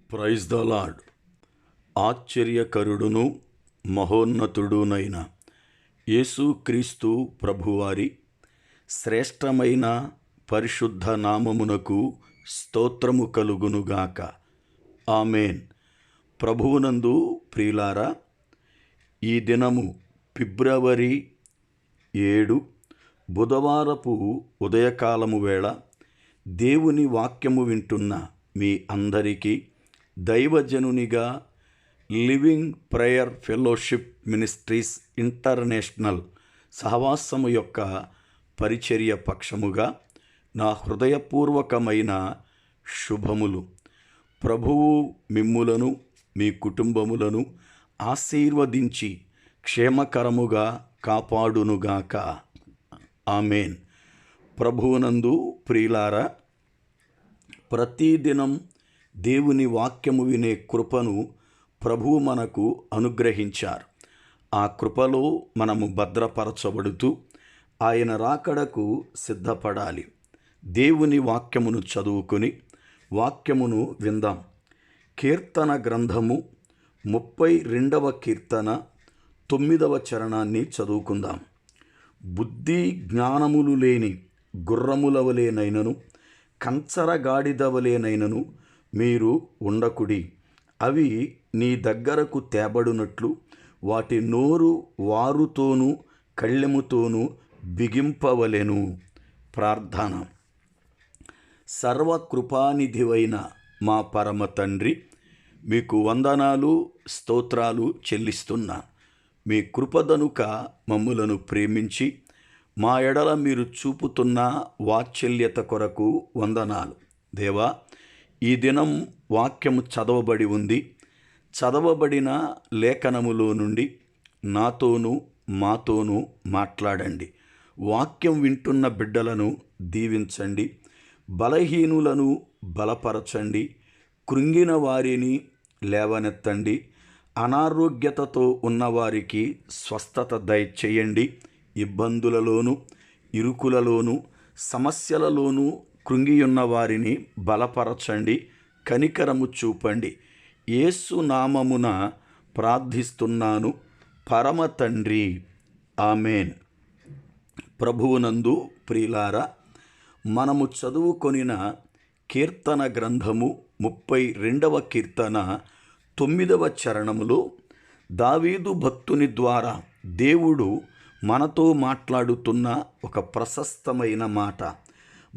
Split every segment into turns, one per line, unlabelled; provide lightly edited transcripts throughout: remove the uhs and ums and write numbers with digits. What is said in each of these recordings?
Praise the lord. ఆశ్చర్యకరుడును మహోన్నతుడునైన యేసుక్రీస్తు ప్రభువారి శ్రేష్టమైన పరిశుద్ధ నామమునకు స్తోత్రము కలుగునుగాక. ఆమేన్. ప్రభువునందు ప్రియులారా, ఈ దినము ఫిబ్రవరి 7 బుధవారపు ఉదయకాలము వేళ దేవుని వాక్యము వింటున్న మీ అందరికీ దైవజనునిగా living prayer fellowship ministries international సహవాసము యొక్క పరిచర్య పక్షముగా నా హృదయపూర్వకమైన శుభములు. ప్రభువు మిమ్ములను మీ కుటుంబములను ఆశీర్వదించి క్షేమకరముగా కాపాడునుగాక. ఆమేన్. ప్రభువునందు ప్రియులారా, ప్రతిదినం దేవుని వాక్యము వినే కృపను ప్రభువు మనకు అనుగ్రహించారు. ఆ కృపలో మనము భద్రపరచబడుతూ ఆయన రాకడకు సిద్ధపడాలి. దేవుని వాక్యమును చదువుకొని వాక్యమును విందాం. కీర్తన గ్రంథము 32వ కీర్తన 9వ చరణాన్ని చదువుకుందాం. బుద్ధి జ్ఞానములు లేని గుర్రముల వలెనైనను కంచర గాడిద వలెనైనను మీరు ఉండకుడి. అవి నీ దగ్గరకు తేబడినట్లు వాటి నోరు వారుతోనూ కళ్ళెముతోనూ బిగింపవలెను. ప్రార్థన. సర్వకృపానిధివైన మా పరమ తండ్రి, మీకు వందనాలు స్తోత్రాలు చెల్లిస్తున్నా. మీ కృపదనుక మమ్ములను ప్రేమించి మా ఎడల మీరు చూపుతున్న వాత్సల్యత కొరకు వందనాలు. దేవా, ఈ దినం వాక్యము చదవబడి ఉంది. చదవబడిన లేఖనములో నుండి నాతోనూ మాతోనూ మాట్లాడండి. వాక్యం వింటున్న బిడ్డలను దీవించండి. బలహీనులను బలపరచండి. కృంగిన వారిని లేవనెత్తండి. అనారోగ్యతతో ఉన్నవారికి స్వస్థత దయచేయండి. ఇబ్బందులలోనూ ఇరుకులలోనూ సమస్యలలోనూ కృంగియున్న వారిని బలపరచండి. కనికరము చూపండి. యేసు నామమున ప్రార్థిస్తున్నాను పరమ తండ్రి. ఆమేన్. ప్రభువునందు ప్రియులారా, మనము చదువుకొనిన కీర్తన గ్రంథము 32వ కీర్తన 9వ చరణములో దావీదు భక్తుని ద్వారా దేవుడు మనతో మాట్లాడుతున్న ఒక ప్రశస్తమైన మాట,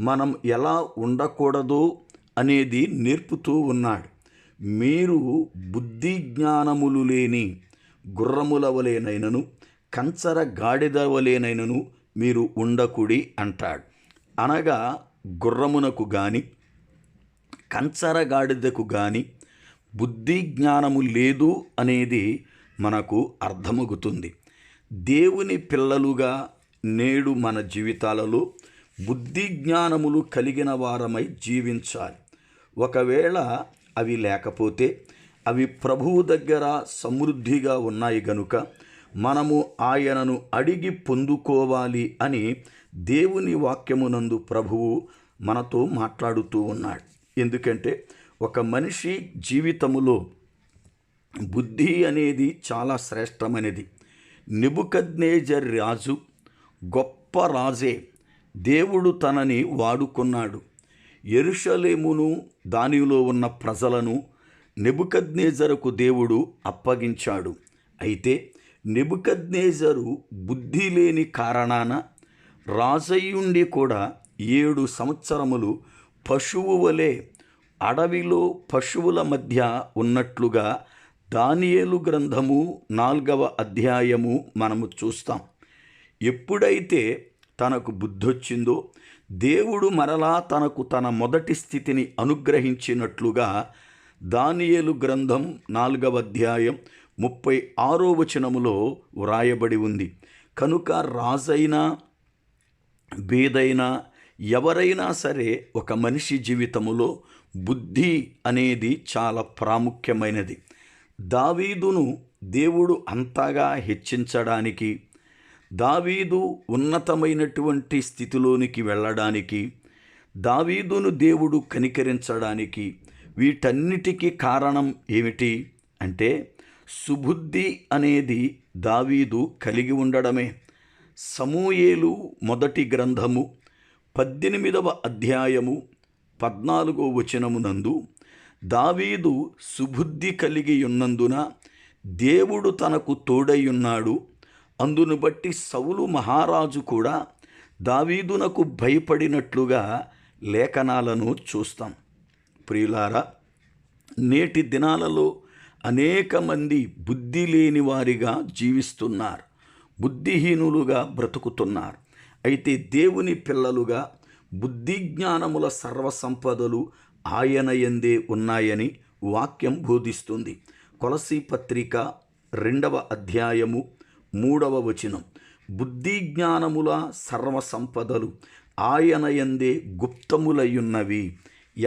మనం ఎలా ఉండకూడదో అనేది నేర్పుతూ ఉన్నాడు. మీరు బుద్ధి జ్ఞానములు లేని గుర్రముల వలెనైనను కంచర గాడిద వలెనైనను మీరు ఉండకుడి అంటాడు. అనగా గుర్రమునకు కానీ కంచర గాడిదకు కానీ బుద్ధి జ్ఞానము లేదు అనేది మనకు అర్థమవుతుంది. దేవుని పిల్లలుగా నేడు మన జీవితాలలో బుద్ధి జ్ఞానములు కలిగిన వారమై జీవించాలి. ఒకవేళ అవి లేకపోతే అవి ప్రభువు దగ్గర సమృద్ధిగా ఉన్నాయి గనుక మనము ఆయనను అడిగి పొందుకోవాలి అని దేవుని వాక్యమునందు ప్రభువు మనతో మాట్లాడుతూ ఉన్నాడు. ఎందుకంటే ఒక మనిషి జీవితములో బుద్ధి అనేది చాలా శ్రేష్టమైనది. నెబుకద్నెజర్ రాజు గొప్ప రాజే. దేవుడు తనని వాడుకున్నాడు. యెరూషలేమును దానిలో ఉన్న ప్రజలను నెబుకద్నెజరుకు దేవుడు అప్పగించాడు. అయితే నెబుకద్నెజరు బుద్ధి లేని కారణాన రాజయ్యుండి కూడా 7 సంవత్సరములు పశువు వలె అడవిలో పశువుల మధ్య ఉన్నట్లుగా దానియేలు గ్రంథము 4వ అధ్యాయము మనము చూస్తాం. ఎప్పుడైతే తనకు బుద్ధొచ్చిందో దేవుడు మరలా తనకు తన మొదటి స్థితిని అనుగ్రహించినట్లుగా దానియేలు గ్రంథం 4వ అధ్యాయం 36వ వచనములో వ్రాయబడి ఉంది. కనుక రాజైనా బేదైనా ఎవరైనా సరే ఒక మనిషి జీవితములో బుద్ధి అనేది చాలా ప్రాముఖ్యమైనది. దావీదును దేవుడు అంతగా హెచ్చించడానికి, దావీదు ఉన్నతమైనటువంటి స్థితిలోనికి వెళ్ళడానికి, దావీదును దేవుడు కనికరించడానికి, వీటన్నిటికీ కారణం ఏమిటి అంటే సుబుద్ధి అనేది దావీదు కలిగి ఉండడమే. సమూయేలు మొదటి గ్రంథము 18వ అధ్యాయము 14వ వచనమునందు దావీదు సుబుద్ధి కలిగి ఉన్నందున దేవుడు తనకు తోడయ్యున్నాడు, అందును బట్టి సౌలు మహారాజు కూడా దావీదునకు భయపడినట్లుగా లేఖనాలను చూస్తాం. ప్రియులారా, నేటి దినాలలో అనేక మంది బుద్ధి లేని వారిగా జీవిస్తున్నారు, బుద్ధిహీనులుగా బ్రతుకుతున్నారు. అయితే దేవుని పిల్లలుగా బుద్ధి జ్ఞానముల సర్వసంపదలు ఆయన యందే ఉన్నాయని వాక్యం బోధిస్తుంది. కొలసీ పత్రిక 2వ అధ్యాయము 3వ వచనం, బుద్ధి జ్ఞానముల సర్వసంపదలు ఆయన యందే గుప్తములయ్యున్నవి.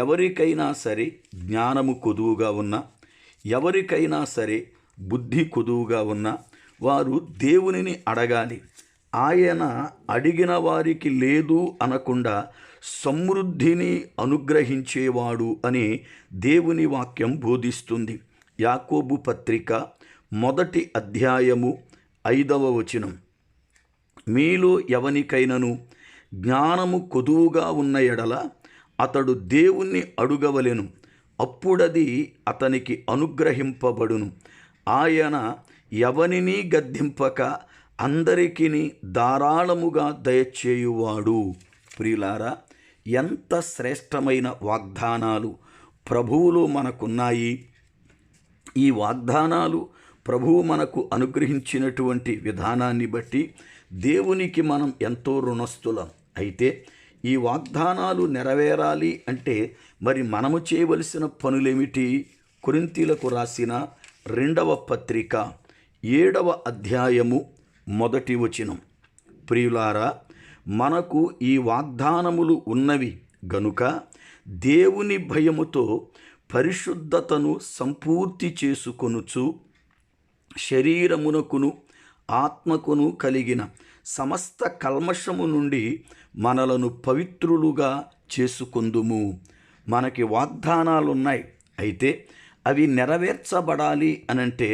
ఎవరికైనా సరే జ్ఞానము కొదువుగా ఉన్నా, ఎవరికైనా సరే బుద్ధి కొదువుగా ఉన్నా వారు దేవునిని అడగాలి. ఆయన అడిగిన వారికి లేదు అనకుండా సమృద్ధిని అనుగ్రహించేవాడు అని దేవుని వాక్యం బోధిస్తుంది. యాకోబు పత్రిక 1వ అధ్యాయము 5వ వచనం, మీలో ఎవనికైనను జ్ఞానము కొదువుగా ఉన్న ఎడల అతడు దేవుణ్ణి అడుగవలెను, అప్పుడది అతనికి అనుగ్రహింపబడును. ఆయన ఎవనిని గద్దింపక అందరికీ ధారాళముగా దయచేయువాడు. ప్రియులారా, ఎంత శ్రేష్టమైన వాగ్దానాలు ప్రభువులో మనకున్నాయి. ఈ వాగ్దానాలు ప్రభువు మనకు అనుగ్రహించినటువంటి విధానాన్ని బట్టి దేవునికి మనం ఎంతో రుణస్థులం. అయితే ఈ వాగ్దానాలు నెరవేరాలి అంటే మరి మనము చేయవలసిన పనులేమిటి? కొరింథీలకు రాసిన 2వ పత్రిక 7వ అధ్యాయము 1వ వచనం, ప్రియులారా, మనకు ఈ వాగ్దానములు ఉన్నవి గనుక దేవుని భయముతో పరిశుద్ధతను సంపూర్తి చేసుకొనుచు శరీరమునకును ఆత్మకును కలిగిన సమస్త కల్మషము నుండి మనలను పవిత్రులుగా చేసుకొందుము. మనకి వాగ్దానాలు ఉన్నాయి, అయితే అవి నెరవేర్చబడాలి అనంటే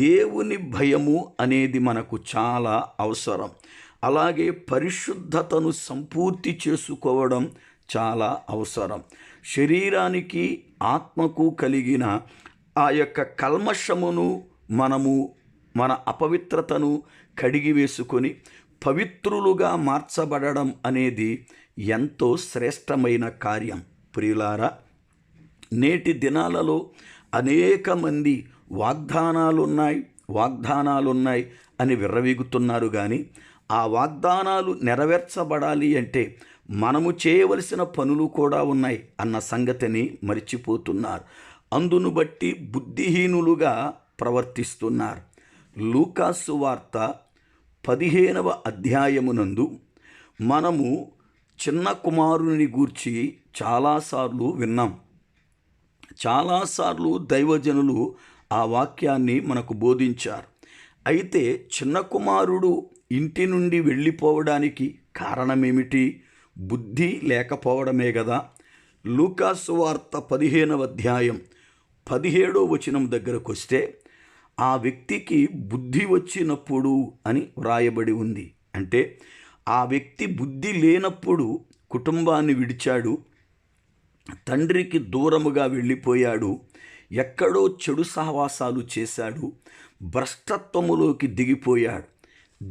దేవుని భయము అనేది మనకు చాలా అవసరం. అలాగే పరిశుద్ధతను సంపూర్తి చేసుకోవడం చాలా అవసరం. శరీరానికి ఆత్మకు కలిగిన ఆ యొక్క కల్మషమును మనము మన అపవిత్రతను కడిగి వేసుకొని పవిత్రులుగా మార్చబడడం అనేది ఎంతో శ్రేష్టమైన కార్యం. ప్రియులారా, నేటి దినాలలో అనేక మంది వాగ్దానాలున్నాయి అని విర్రవీగుతున్నారు. కానీ ఆ వాగ్దానాలు నెరవేర్చబడాలి అంటే మనము చేయవలసిన పనులు కూడా ఉన్నాయి అన్న సంగతిని మర్చిపోతున్నారు. అందును బట్టి బుద్ధిహీనులుగా ప్రవర్తిస్తున్నారు. లూకాసు వార్త 15వ అధ్యాయమునందు మనము చిన్న కుమారుని గూర్చి చాలాసార్లు విన్నాం. చాలాసార్లు దైవజనులు ఆ వాక్యాన్ని మనకు బోధించారు. అయితే చిన్న కుమారుడు ఇంటి నుండి వెళ్ళిపోవడానికి కారణమేమిటి? బుద్ధి లేకపోవడమే కదా. లూకాసు వార్త 15వ అధ్యాయం 17వ వచనం దగ్గరకు వస్తే ఆ వ్యక్తికి బుద్ధి వచ్చినప్పుడు అని వ్రాయబడి ఉంది. అంటే ఆ వ్యక్తి బుద్ధి లేనప్పుడు కుటుంబాన్ని విడిచాడు, తండ్రికి దూరముగా వెళ్ళిపోయాడు, ఎక్కడో చెడు సహవాసాలు చేశాడు, భ్రష్టత్వములోకి దిగిపోయాడు.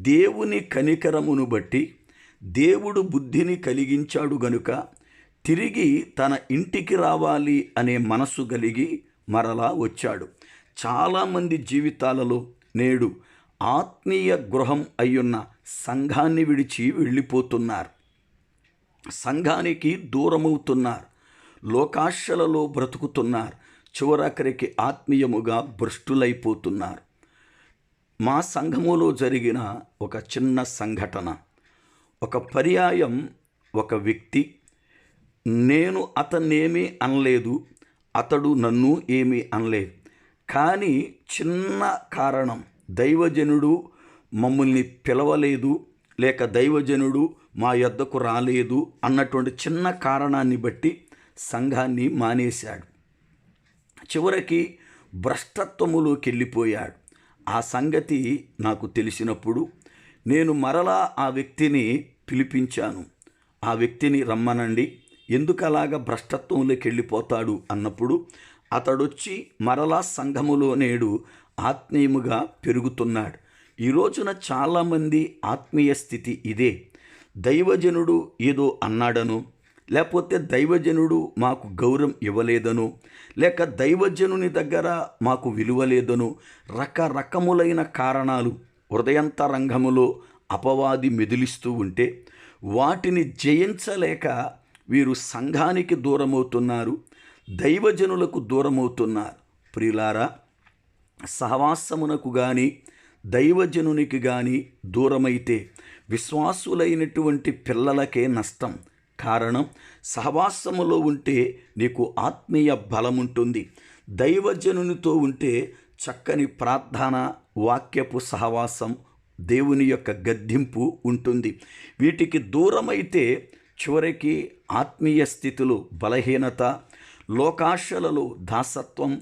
దేవుని కనికరమును బట్టి దేవుడు బుద్ధిని కలిగించాడు గనుక తిరిగి తన ఇంటికి రావాలి అనే మనసు కలిగి మరలా వచ్చాడు. చాలామంది జీవితాలలో నేడు ఆత్మీయ గృహం అయ్యున్న సంఘాన్ని విడిచి వెళ్ళిపోతున్నారు, సంఘానికి దూరమవుతున్నారు, లోకాశలలో బ్రతుకుతున్నారు, చివరకరికి ఆత్మీయముగా భ్రష్టులైపోతున్నారు. మా సంఘములో జరిగిన ఒక చిన్న సంఘటన, ఒక పర్యాయం ఒక వ్యక్తి, నేను అతన్నేమీ అనలేదు, అతడు నన్ను ఏమీ అనలేదు, కానీ చిన్న కారణం, దైవజనుడు మమ్మల్ని పిలవలేదు లేక దైవజనుడు మా యొద్దకు రాలేదు అన్నటువంటి చిన్న కారణాన్ని బట్టి సంఘాన్ని మానేశాడు. చివరికి భ్రష్టత్వములోకి వెళ్ళిపోయాడు. ఆ సంగతి నాకు తెలిసినప్పుడు నేను మరలా ఆ వ్యక్తిని పిలిపించాను. ఆ వ్యక్తిని రమ్మనండి, ఎందుకు అలాగా భ్రష్టత్వంలోకి వెళ్ళిపోతాడు అన్నప్పుడు అతడొచ్చి మరలా సంఘములో నేడు ఆత్మీయముగా పెరుగుతున్నాడు. ఈ రోజున చాలామంది ఆత్మీయ స్థితి ఇదే. దైవజనుడు ఏదో అన్నాడను, లేకపోతే దైవజనుడు మాకు గౌరవం ఇవ్వలేదను, లేక దైవజనుని దగ్గర మాకు విలువ లేదను, రకరకములైన కారణాలు హృదయంతరంగములో అపవాది మెదిలిస్తూ ఉంటే వాటిని జయించలేక వీరు సంఘానికి దూరమవుతున్నారు, దైవజనులకు దూరమవుతున్నారు. ప్రియులారా, సహవాసమునకు కానీ దైవజనునికి కానీ దూరమైతే విశ్వాసులైనటువంటి పిల్లలకే నష్టం. కారణం, సహవాసములో ఉంటే నీకు ఆత్మీయ బలం ఉంటుంది. దైవజనునితో ఉంటే చక్కని ప్రార్థన, వాక్యపు సహవాసం, దేవుని యొక్క గద్దింపు ఉంటుంది. వీటికి దూరమైతే చివరికి ఆత్మీయ స్థితిలో బలహీనత, లోకాశలలో దాసత్వం,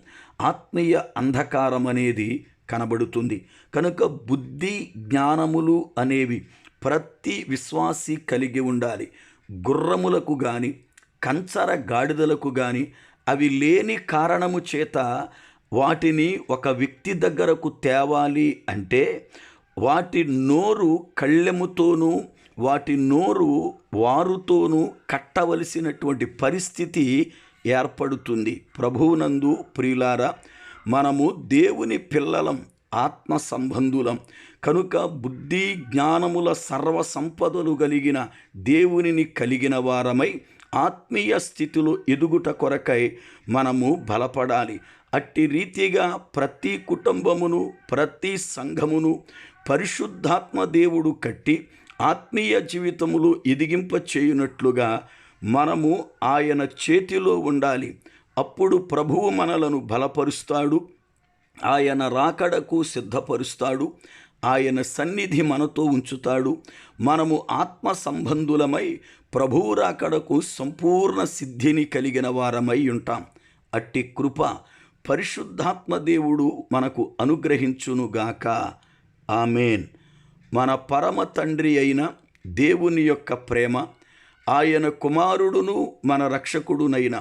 ఆత్మీయ అంధకారం అనేది కనబడుతుంది. కనుక బుద్ధి జ్ఞానములు అనేవి ప్రతి విశ్వాసి కలిగి ఉండాలి. గుర్రములకు కానీ కంచర గాడిదలకు కానీ అవి లేని కారణము చేత వాటిని ఒక వ్యక్తి దగ్గరకు తేవాలి అంటే వాటి నోరు కళ్ళెముతోనూ వాటి నోరు వారుతోనూ కట్టవలసినటువంటి పరిస్థితి ఏర్పడుతుంది. ప్రభువునందు ప్రియులారా, మనము దేవుని పిల్లలం, ఆత్మ సంబంధులం. కనుక బుద్ధి జ్ఞానముల సర్వ సంపదలు కలిగిన దేవునిని కలిగిన వారమై ఆత్మీయ స్థితిలో ఎదుగుట కొరకై మనము బలపడాలి. అట్టి రీతిగా ప్రతి కుటుంబమును, ప్రతి సంఘమును పరిశుద్ధాత్మ దేవుడు కట్టి ఆత్మీయ జీవితములు ఎదిగింప చేయునట్లుగా మనము ఆయన చేతిలో ఉండాలి. అప్పుడు ప్రభువు మనలను బలపరుస్తాడు, ఆయన రాకడకు సిద్ధపరుస్తాడు, ఆయన సన్నిధి మనతో ఉంచుతాడు. మనము ఆత్మ సంబంధులమై ప్రభువు రాకడకు సంపూర్ణ సిద్ధిని కలిగిన వారమై ఉంటాం. అట్టి కృప పరిశుద్ధాత్మ దేవుడు మనకు అనుగ్రహించునుగాక. ఆమేన్. మన పరమ తండ్రి అయిన దేవుని యొక్క ప్రేమ, ఆయన కుమారుడును మన రక్షకుడునైన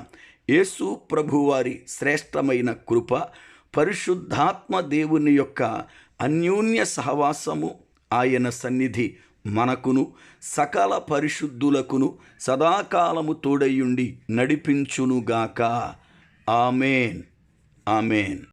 యేసు ప్రభువారి శ్రేష్టమైన కృప, పరిశుద్ధాత్మ దేవుని యొక్క అన్యోన్య సహవాసము, ఆయన సన్నిధి మనకును సకల పరిశుద్ధులకును సదాకాలము తోడయుండి నడిపించునుగాక. ఆమేన్. ఆమేన్.